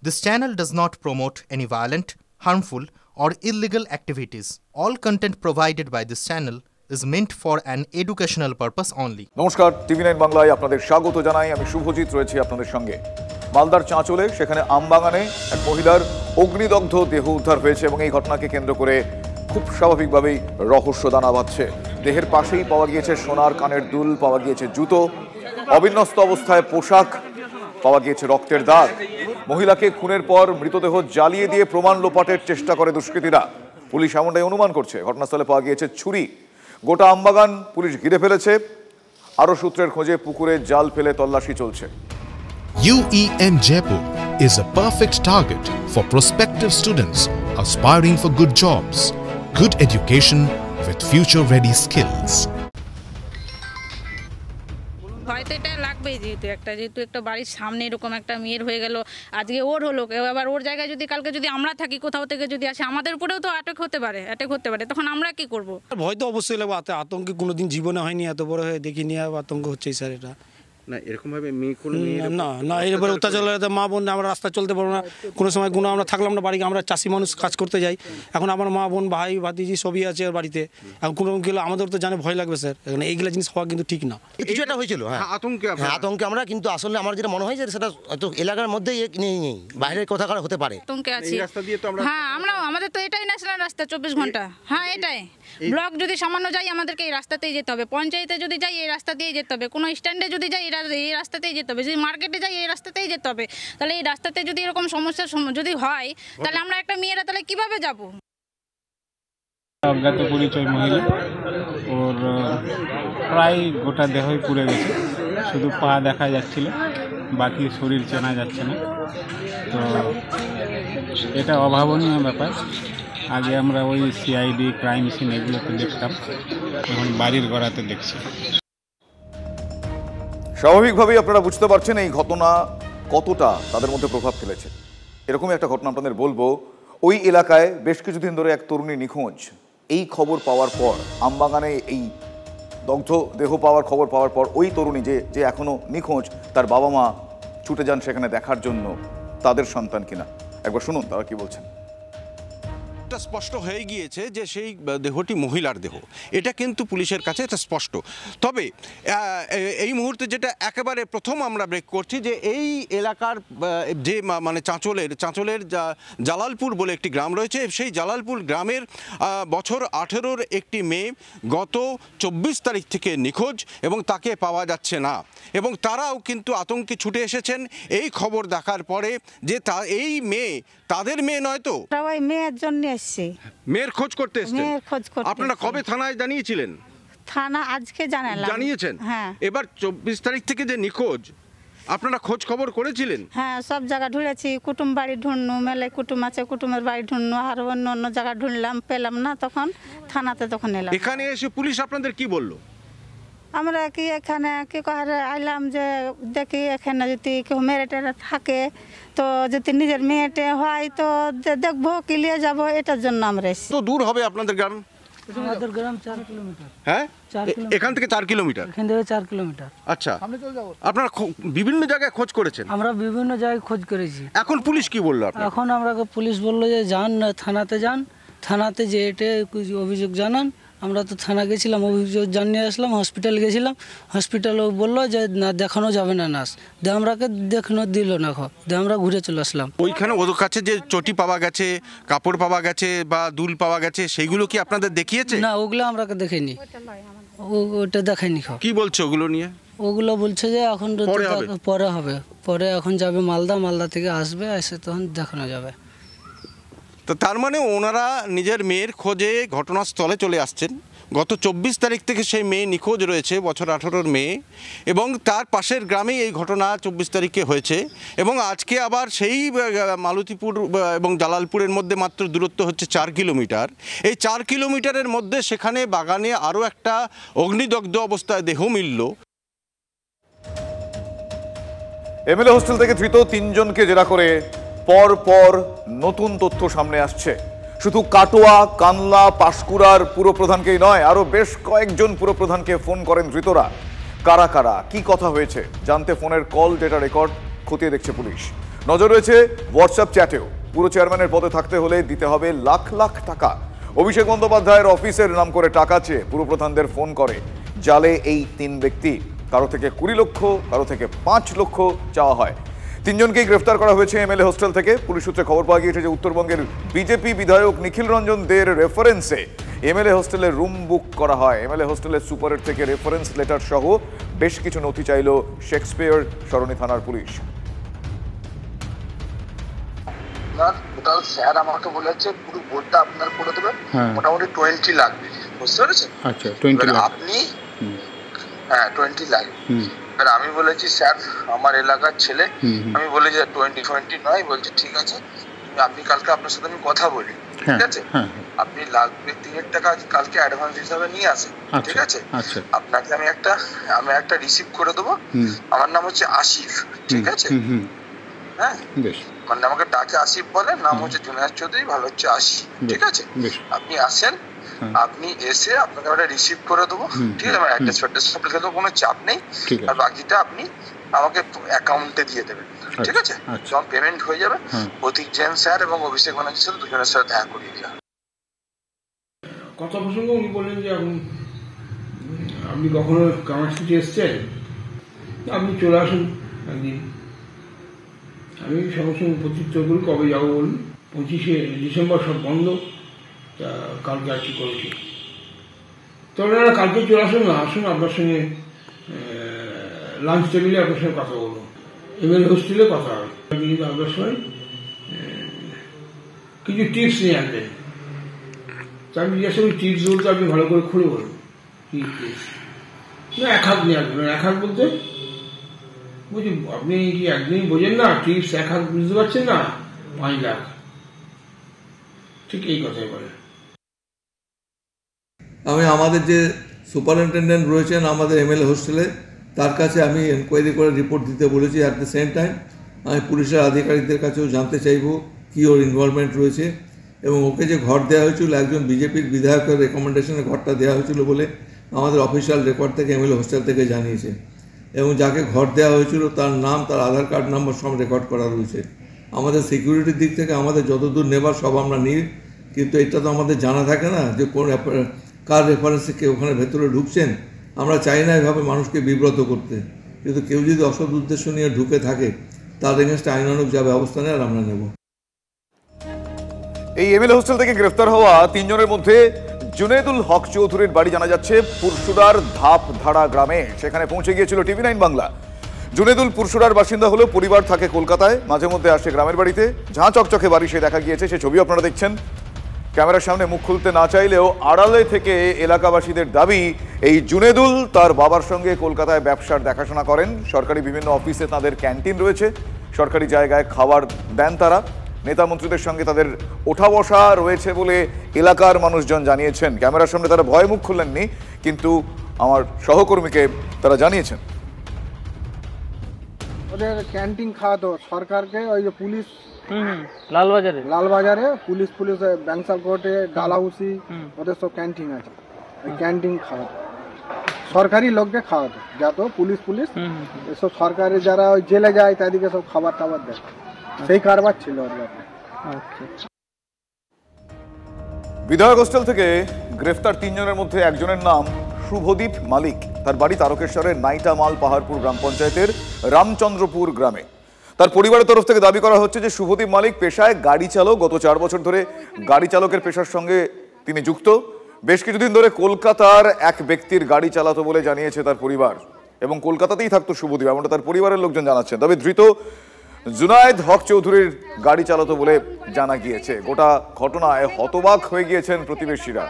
This channel does not promote any violent, harmful, or illegal activities. All content provided by this channel is meant for an educational purpose only. নমস্কার, টিভি9 বাংলায় আপনাদের স্বাগত জানাই। আমি শুভজিৎ রয়েছি আপনাদের সঙ্গে। মালদার চাঁচলে সেখানে আমবাগানে এক মহিলার অগ্নিদগ্ধ দেহ উদ্ধার হয়েছে এবং এই ঘটনাকে কেন্দ্র করে খুব স্বাভাবিকভাবেই রহস্য দানা বাঁধছে। দেহের পাশেই পাওয়া গিয়েছে সোনার কানের দুল, পাওয়া গিয়েছে জুতো, অবিন্যস্ত অবস্থায় পোশাক, পাওয়া গিয়েছে রক্তের দাগ। মহিলাকে খুনের পর মৃতদেহ জ্বালিয়ে দিয়ে প্রমাণ লোপাটের চেষ্টা করে দুষ্কৃতীরা। পুলিশ এমনটাই অনুমান করছে। ঘটনাস্থলে পাওয়া গিয়েছে ছুরি। গোটা আমবাগান পুলিশ ঘিরে ফেলেছে। আরো সূত্রের খোঁজে পুকুরে জাল ফেলে তল্লাশি চলছে। UEM Jaipur is a perfect target for prospective students aspiring for good jobs, good education with future-ready skills. হয়তো এটা লাগবেই, যেহেতু একটা বাড়ির সামনে এরকম একটা মেয়ের হয়ে গেল, আজকে ওর হলো, আবার ওর জায়গায় যদি কালকে যদি আমরা থাকি, কোথাও থেকে যদি আসে, আমাদের উপরেও তো অ্যাটাক হতে পারে, তখন আমরা কি করব? ভয় তো অবশ্যই লাগবে। আতঙ্কে কোনোদিন জীবনে হয়নি, এত বড় হয়ে দেখিনি, আতঙ্ক হচ্ছেই স্যার। এটা না এরকম ভাবে না এরপরে অত্যাচার মা বোন আমরা রাস্তা চলতে পারবো না। কোনো সময় গুণ আমরা থাকলাম না বাড়িতে, আমরা চাষি মানুষ কাজ করতে যাই। এখন আমার মা বোন ভাই ভাতিজি সবই আছে বাড়িতে। এখন কোনো গেলে আমাদের তো জানে ভয় লাগবে স্যার। এখন এইগুলো জিনিস হওয়া কিন্তু ঠিক না। কিছু একটা হয়েছিল আতঙ্কে আমরা, কিন্তু আসলে আমার যেটা মনে হয় যে সেটা হয়তো এলাকার মধ্যেই নেই, বাইরের কোথাকার হতে পারে। আতঙ্কে আছি। হ্যাঁ, আমাদের তো এটাই ন্যাশনাল রাস্তা 24 ঘন্টা। হ্যাঁ, এটাই ব্লক যদি সামান্য যাই আমাদেরকে এই রাস্তাতেই যেতে হবে, পঞ্চায়েতে যদি যাই এই রাস্তা দিয়ে যেতে হবে, কোনো স্ট্যান্ডে যদি যাই এই রাস্তাতেই যেতে হবে, যদি মার্কেটে যাই এই রাস্তাতেই যেতে হবে। তাহলে এই রাস্তাতে যদি এরকম সমস্যা যদি হয়, তাহলে আমরা একটা মেয়েরা তাহলে কিভাবে যাব? অজ্ঞাত পরিচয় মহিলা, ওর প্রায় গোটা দেহই পুড়ে গেছে, শুধু পা দেখা যাচ্ছিল, বাকি শরীর চেনা যাচ্ছে না। তো এটা অভাবনীয় ব্যাপার। আগে আমরা ওই সিআইডি ক্রাইম সিন এগুলোতে দেখতাম, এখন বাড়ির গড়াতে দেখছি। স্বাভাবিকভাবেই আপনারা বুঝতে পারছেন এই ঘটনা কতটা তাদের মধ্যে প্রভাব ফেলেছে। এরকমই একটা ঘটনা আপনাদের বলবো। ওই এলাকায় বেশ কিছুদিন ধরে এক তরুণী নিখোঁজ। এই খবর পাওয়ার পর, আমবাগানে এই দগ্ধ দেহ পাওয়ার খবর পাওয়ার পর ওই তরুণী যে এখনো নিখোঁজ, তার বাবা মা ছুটে যান সেখানে দেখার জন্য তাদের সন্তান কিনা। একবার শুনুন তারা কি বলছেন। স্পষ্ট হয়ে গিয়েছে যে সেই দেহটি মহিলার দেহ, এটা কিন্তু পুলিশের কাছে এটা স্পষ্ট। তবে এই মুহূর্তে যেটা একেবারে প্রথম আমরা ব্রেক করছি, যে এই এলাকার যে মানে চাঁচলের জালালপুর বলে একটি গ্রাম রয়েছে, সেই জালালপুর গ্রামের বছর 18-র একটি মেয়ে গত 24 তারিখ থেকে নিখোঁজ এবং তাকে পাওয়া যাচ্ছে না। এবং তারাও কিন্তু আতঙ্কে ছুটে এসেছেন এই খবর দেখার পরে যে এই মেয়ে তাদের মেয়ে নয় তো, সবাই মেয়ের জন্য এসেছে। মেয়ের খোঁজ করতে এসেছেন। আপনারা কবে থানায় জানিয়েছিলেন? থানা আজকে জানিয়েছেন। হ্যাঁ। এবার 24 তারিখ থেকে যে নিখোঁজ, আপনারা খোঁজ খবর করেছিলেন? হ্যাঁ, সব জায়গা ঢুঁড়েছি, কুটুম বাড়ি ঢুঁড়নু, মেলে কুটুম আছে, কুটুমের বাড়ি ঢুঁড়নু, আর অন্য জায়গা ঢুঁড়লাম, পেলাম না, তখন থানাতে তখন এলাম। এখানে এসে পুলিশ আপনাদের কি বললো? আমরা কি এখানে কি করে আইলাম যে দেখি এখানে যদি কেউ মেয়ে টেরে থাকে, তো যদি নিজের মেয়েটে হয় তো দেখবো, কি নিয়ে যাবো, এটার জন্য আমরা এসেছি। তো দূর হবে আপনাদের গ্রাম? আমাদের গ্রাম 4 কিলোমিটার। হ্যাঁ, এখান থেকে 4 কিলোমিটার? এখান থেকে 4 কিলোমিটার। আচ্ছা, আপনারা বিভিন্ন জায়গায় খোঁজ করেছেন? আমরা বিভিন্ন জায়গায় খোঁজ করেছি। এখন পুলিশ কি বললো? এখন আমরা পুলিশ বললো যে যান থানাতে, থানাতে যে এটা অভিযোগ জানান। আমরা তো থানা গেছিলাম, অভিযোগ জানিয়ে আসলাম, হসপিটাল গেছিলাম, হসপিটালও বললো যে না, দেখানো যাবে না নার্স, দিয়ে আমরাকে দেখানো দিল না, দিয়ে আমরা ঘুরে চলে আসলাম। ওইখানে ওদের কাছে যে চটি পাওয়া গেছে, কাপড় পাওয়া গেছে বা দুল পাওয়া গেছে, সেইগুলো কি আপনাদের দেখিয়েছে? না, ওগুলো আমরাকে দেখিনি, ওটা দেখায়নি। কি বলছে ওগুলো নিয়ে? ওগুলো বলছে যে এখন পরে হবে, পরে এখন যাবে মালদা থেকে আসবে, এসে তখন দেখানো যাবে। তো তার মানে ওনারা নিজের মেয়ের খোঁজে ঘটনাস্থলে চলে আসছেন। গত 24 তারিখ থেকে সেই মেয়ে নিখোঁজ রয়েছে, বছর 18-র মেয়ে, এবং তার পাশের গ্রামেই এই ঘটনা 24 তারিখে হয়েছে। এবং আজকে আবার সেই মালতীপুর এবং জালালপুরের মধ্যে মাত্র দূরত্ব হচ্ছে 4 কিলোমিটার। এই 4 কিলোমিটারের মধ্যে সেখানে বাগানে আরও একটা অগ্নিদগ্ধ অবস্থায় দেহ মিলল। এমএলএ হোস্টেল থেকে ধৃত 3 জনকে জেরা করে পর নতুন তথ্য সামনে আসছে। শুধু কাটোয়া, কানলা, পাঁশকুড়ার পুরপ্রধানকেই নয়, আরো বেশ কয়েকজন পুরপ্রধানকে ফোন করেন ধৃতরা। কারা কারা, কি কথা হয়েছে জানতে ফোনের কল ডেটা রেকর্ড খতিয়ে দেখছে পুলিশ। নজর রয়েছে হোয়াটসঅ্যাপ চ্যাটেও। পুরো চেয়ারম্যানের পদে থাকতে হলে দিতে হবে লাখ লাখ টাকা। অভিষেক বন্দ্যোপাধ্যায়ের অফিসের নাম করে টাকা চেয়ে পুরপ্রধানদের ফোন করে জালে এই 3 ব্যক্তি। কারো থেকে 20 লক্ষ, কারো থেকে 5 লক্ষ চাওয়া হয়। 3 জনকেই গ্রেফতার করা হয়েছে এমএলএ হোস্টেল থেকে। পুলিশ সূত্রে খবর পাওয়া গিয়েছে যে উত্তরবঙ্গের বিজেপি বিধায়ক নিখিল রঞ্জন দের রেফারেন্সে এমএলএ হোস্টেলে রুম বুক করা হয়। এমএলএ হোস্টেলের সুপারের থেকে রেফারেন্স লেটার সহ বেশ কিছু নথি চাইল শেক্সপিয়ার সরণি থানার পুলিশ। টোটাল স্যার আমাকে বলেছে পুরো বোর্ডটা আপনার করে দেবেন, মোটামুটি 20 লাগবে, বুঝতে পেরেছেন? আচ্ছা 20 লাখ আপনি, হ্যাঁ 20 লাগবে। আর আমি বলেছি স্যার আমার এলাকার ছেলে, আমি বলি যে 20 নয়, বলছি ঠিক আছে আপনি কালকে আপনার সাথে আমি কথা বলি, ঠিক আছে? আপনি লাগবে 3 টাকা কালকে অ্যাডভান্স হিসাবে নিয়ে আসেন, ঠিক আছে? আপনাকে আমি একটা রিসিভ করে দেবো। আমার নাম হচ্ছে আসিফ, ঠিক আছে? হ্যাঁ মানে আমাকে ডাকে আসিফ বলে, নাম হচ্ছে জুনায়েদ চৌধুরী, ভালো হচ্ছে আসিফ, ঠিক আছে? আপনি আসেন, আপনি এসে আপনাকে একটা রিসিভ করে দেবো, ঠিক আছে? আমার অ্যাড্রেস ফ্যাড্রেস সব লিখে দেবো, কোনো চাপ নেই। আর বাকিটা আপনি আমাকে অ্যাকাউন্টে দিয়ে দেবেন, ঠিক আছে? যখন পেমেন্ট হয়ে যাবে প্রতীক জৈন স্যার এবং অভিষেক ব্যানার্জির সাথে দুজনের সাথে দেখা করিয়ে দেওয়া। কথা প্রসঙ্গে উনি বললেন যে আপনি কখনো কামারহাটি এসছেন, আপনি চলে আসুন একদিন। আমি সঙ্গে সঙ্গে প্রত্যুত্তর করি কবে যাবো বলুন। 25শে ডিসেম্বর সব বন্ধ, তা কালকে আর কি করেছি। তবে কালকে চলে আসুন না, আসুন আপনার সঙ্গে লাঞ্চ টেবিলে আপনার সঙ্গে কথা বলবো, এমএলএ হোস্টেলে কথা হবে। কিন্তু আপনার সঙ্গে কিছু টিপস নিয়ে আসবেন। তা আমি জিজ্ঞাসা করি টিপস বলতে আপনি ভালো করে খুলে বলুন কি টিপস। না 1 হাত নিয়ে আসবেন। 1 হাত বলতে বুঝি আপনি কি একদিনই বোঝেন না? টিপস 1 হাত বুঝতে পারছেন না? 5 লাখ, ঠিক এই কথাই বলে। আমি আমাদের যে সুপারিনটেন্ডেন্ট রয়েছেন আমাদের এমএলএ হোস্টেলে, তার কাছে আমি এনকোয়ারি করে রিপোর্ট দিতে বলেছি। অ্যাট দ্য সেম টাইম আমি পুলিশের আধিকারিকদের কাছেও জানতে চাইব কী ওর ইনভলভমেন্ট রয়েছে, এবং ওকে যে ঘর দেওয়া হয়েছিল একজন বিজেপির বিধায়কের রেকমেন্ডেশনে ঘরটা দেওয়া হয়েছিল বলে আমাদের অফিসিয়াল রেকর্ড থেকে এমএলএ হোস্টেল থেকে জানিয়েছে। এবং যাকে ঘর দেওয়া হয়েছিল তার নাম, তার আধার কার্ড নাম্বার সব রেকর্ড করা রয়েছে। আমাদের সিকিউরিটির দিক থেকে আমাদের যতদূর নেবার সব আমরা নিই, কিন্তু এটা তো আমাদের জানা থাকে না যে কোন কার রেফারেন্সে কেউ ওখানে ভেতরে ঢুকছেন। আমরা চাই না এভাবে মানুষকে বিব্রত করতে, কিন্তু কেউ যদি অসৎ উদ্দেশ্য নিয়ে ঢুকে থাকে তার এগেনস্টে আইনানুগ যা ব্যবস্থা নেয় আর আমরা নেব। এই এমএলএ হোস্টেল থেকে গ্রেফতার হওয়া 3 জনের মধ্যে জুনেদুল হক চৌধুরীর বাড়ি জানা যাচ্ছে পুরসুরার ধাপধাড়া গ্রামে। সেখানে পৌঁছে গিয়েছিল টিভি9 বাংলা। জুনেদুল পুরসুরার বাসিন্দা হলো, পরিবার থাকে কলকাতায়, মাঝে মধ্যে আসে গ্রামের বাড়িতে। ঝাঁ চকচকে বাড়ি সে দেখা গিয়েছে, সে ছবি আপনারা দেখছেন। ক্যামেরার সামনে মুখ খুলতে না চাইলেও আড়ালে থেকে এলাকাবাসীদের দাবি এই জুনেদুল তার বাবার সঙ্গে কলকাতায় ব্যবসার দেখাশোনা করেন। সরকারি বিভিন্ন অফিসে তাদের ক্যান্টিন রয়েছে, সরকারি জায়গায় খাবার দেন তারা। নেতা মন্ত্রীদের সঙ্গে তাদের ওঠা বসা রয়েছে বলে এলাকার মানুষজন জানিয়েছেন। ক্যামেরার সামনে তারা ভয়ে মুখ খুললেননি, কিন্তু আমার সহকর্মীকে তারা জানিয়েছেন। ওদের ক্যান্টিন খাওয়াতো সরকারকে, ওই যে পুলিশ লালবাজারে পুলিশ ব্যাংসাল কোর্টে ডালাউসি ওদের সব ক্যান্টিন আছে, ওই ক্যান্টিন খাওয়াতো সরকারি লোককে খাওয়াতো। যত পুলিশ এসব সরকারি যারা ওই জেলে যায় তাদেরকে সব খাবার টাবার দেয়, সেই কারবার ছিল। বিধায়ক হোস্টেল থেকে গ্রেফতার 3 জনের মধ্যে একজনের নাম শুভদীপ মালিক। তার বাড়ি তারকেশ্বরের নাইটামাল পাহাড়পুর গ্রাম পঞ্চায়েতের রামচন্দ্রপুর গ্রামে। তার পরিবারের তরফ থেকে দাবি করা হচ্ছে যে শুভদীপ মালিক পেশায় গাড়ি চালক। গত 4 বছর ধরে গাড়ি চালকের পেশার সঙ্গে তিনি যুক্ত। বেশ কিছুদিন ধরে কলকাতার এক ব্যক্তির গাড়ি চালাতো বলে জানিয়েছে তার পরিবার, এবং কলকাতাতেই থাকতো শুভদীপ, এমনটা তার পরিবারের লোকজন জানাচ্ছেন। তবে ধৃত জুনায়েদ হক চৌধুরীর গাড়ি চালাতো বলে জানা গিয়েছে। গোটা ঘটনায় হতবাক হয়ে গিয়েছেন প্রতিবেশীরা।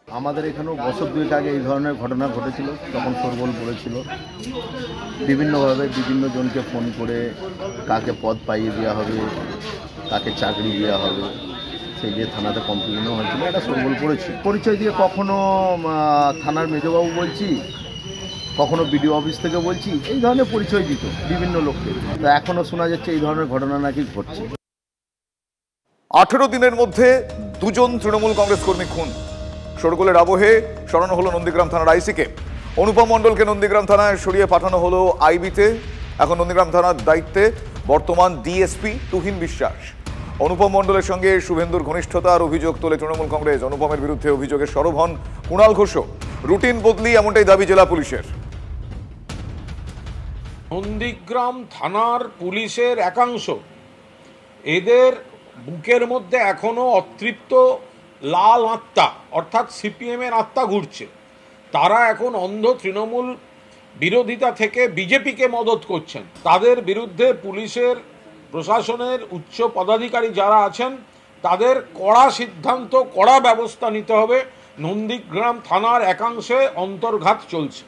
আমাদের এখানেও বছর 2 আগে এই ধরনের ঘটনা ঘটেছিল, তখন শোরগোল পড়েছিল। বিভিন্নভাবে বিভিন্ন জনকে ফোন করে কাকে পদ পাইয়ে দেওয়া হবে, কাকে চাকরি দেওয়া হবে, সেই যে থানাতে কমপ্লেনও হয়েছিল, একটা শোরগোল পড়েছিল। পরিচয় দিয়ে কখনো থানার মেজবাবু বলছি, কখনো বিডিও অফিস থেকে বলছি, এই ধরনের পরিচয় দিত বিভিন্ন লোককে। তো এখনও শোনা যাচ্ছে এই ধরনের ঘটনা নাকি ঘটছে। 18 দিনের মধ্যে 2 জন তৃণমূল কংগ্রেস কর্মী খুন। শোরগোলের আবহে সরানো হলো নন্দীগ্রাম থানার আইসিকে। অনুপম মণ্ডলকে নন্দীগ্রাম থানায় সরিয়ে পাঠানো হলো আইবিতে। এখন নন্দীগ্রাম থানার দায়িত্বে বর্তমান ডিএসপি তুহিন বিশ্বাস। অনুপম মণ্ডলের সঙ্গে শুভেন্দুর ঘনিষ্ঠতার অভিযোগ তোলে তৃণমূল কংগ্রেস। অনুপমের বিরুদ্ধে অভিযোগে সরব হন কুণাল ঘোষও। রুটিন বদলি এমনটাই দাবি জেলা পুলিশের। নন্দীগ্রাম থানার পুলিশের একাংশ এদের বুকের মধ্যে এখনো অতৃপ্ত লাল আত্মা অর্থাৎ সিপিএম এর আত্মা ঘুরছে। তারা এখন অন্ধ তৃণমূল বিরোধিতা থেকে বিজেপিকে মদত করছেন। তাদের বিরুদ্ধে পুলিশের প্রশাসনের উচ্চ পদাধিকারী যারা আছেন তাদের কড়া সিদ্ধান্ত, কড়া ব্যবস্থা নিতে হবে। নন্দীগ্রাম থানার একাংশে অন্তর্ঘাত চলছে।